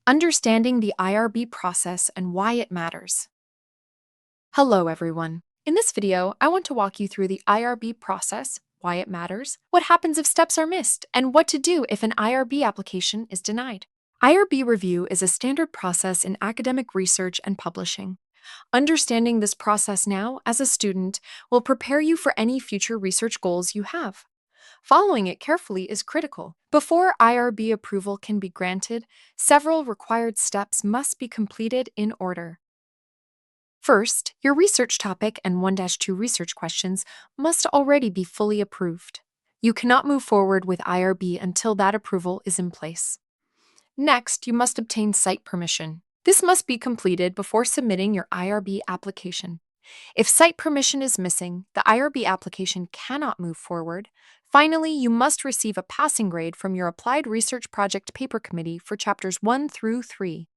Understanding the IRB process and why it matters. Hello, everyone. In this video, I want to walk you through the IRB process, why it matters, what happens if steps are missed, and what to do if an IRB application is denied. IRB review is a standard process in academic research and publishing. Understanding this process now, as a student, will prepare you for any future research goals you have. Following it carefully is critical. Before IRB approval can be granted, several required steps must be completed in order. First, your research topic and 1-2 research questions must already be fully approved. You cannot move forward with IRB until that approval is in place. Next, you must obtain site permission. This must be completed before submitting your IRB application. If site permission is missing, the IRB application cannot move forward. Finally, you must receive a passing grade from your Applied Research Project Paper Committee for Chapters 1 through 3.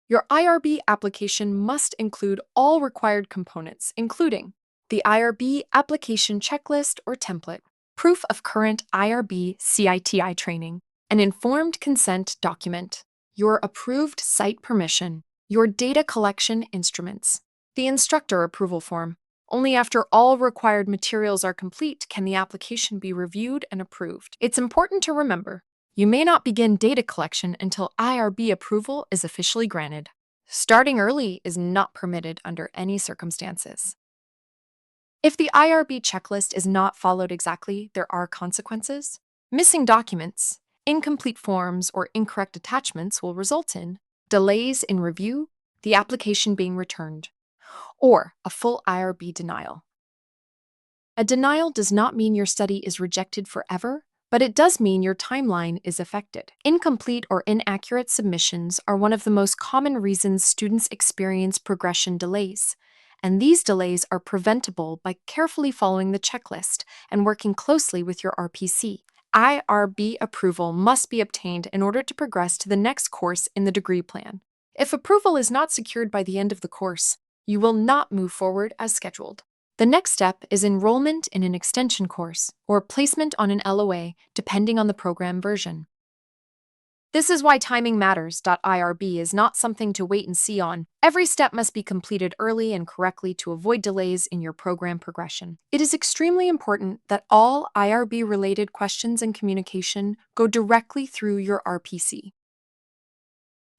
Your IRB application must include all required components, including the IRB application checklist or template, proof of current IRB CITI training, an informed consent document, your approved site permission, your data collection instruments, the instructor approval form. Only after all required materials are complete can the application be reviewed and approved. It's important to remember, you may not begin data collection until IRB approval is officially granted. Starting early is not permitted under any circumstances. If the IRB checklist is not followed exactly, there are consequences. Missing documents, incomplete forms, or incorrect attachments will result in delays in review, the application being returned, or a full IRB denial. A denial does not mean your study is rejected forever, but it does mean your timeline is affected. Incomplete or inaccurate submissions are one of the most common reasons students experience progression delays, and these delays are preventable by carefully following the checklist and working closely with your RPC. IRB approval must be obtained in order to progress to the next course in the degree plan. If approval is not secured by the end of the course, you will not move forward as scheduled. The next step is enrollment in an extension course or placement on an LOA, depending on the program version. This is why timing matters. IRB is not something to wait and see on. Every step must be completed early and correctly to avoid delays in your program progression. It is extremely important that all IRB-related questions and communication go directly through your RPC.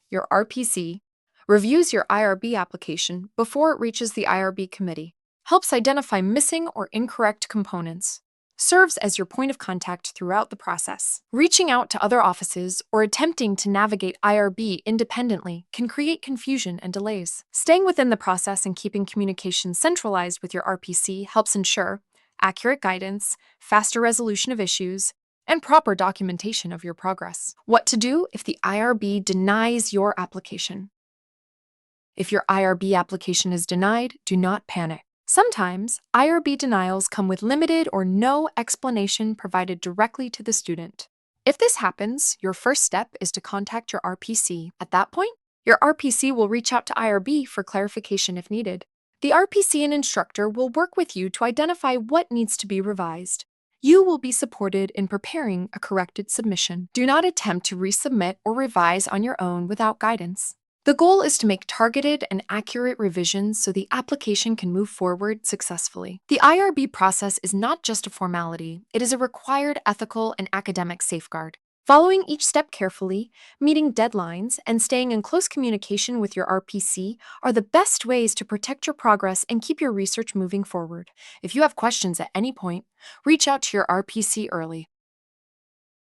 Your RPC reviews your IRB application before it reaches the IRB committee, helps identify missing or incorrect components, serves as your point of contact throughout the process. Reaching out to other offices or attempting to navigate IRB independently can create confusion and delays. Staying within the process and keeping communication centralized with your RPC helps ensure accurate guidance, faster resolution of issues, and proper documentation of your progress. What to do if the IRB denies your application? If your IRB application is denied, do not panic. Sometimes, IRB denials come with limited or no explanation provided directly to the student. If this happens, your first step is to contact your RPC. At that point, your RPC will reach out to IRB for clarification if needed. The RPC and instructor will work with you to identify what needs to be revised. You will be supported in preparing a corrected submission. Do not attempt to resubmit or revise on your own without guidance. The goal is to make targeted and accurate revisions so the application can move forward successfully. The IRB process is not just a formality, it is a required ethical and academic safeguard. Following each step carefully, meeting deadlines, and staying in close communication with your RPC are the best ways to protect your progress and keep your research moving forward. If you have questions at any point, reach out to your RPC early.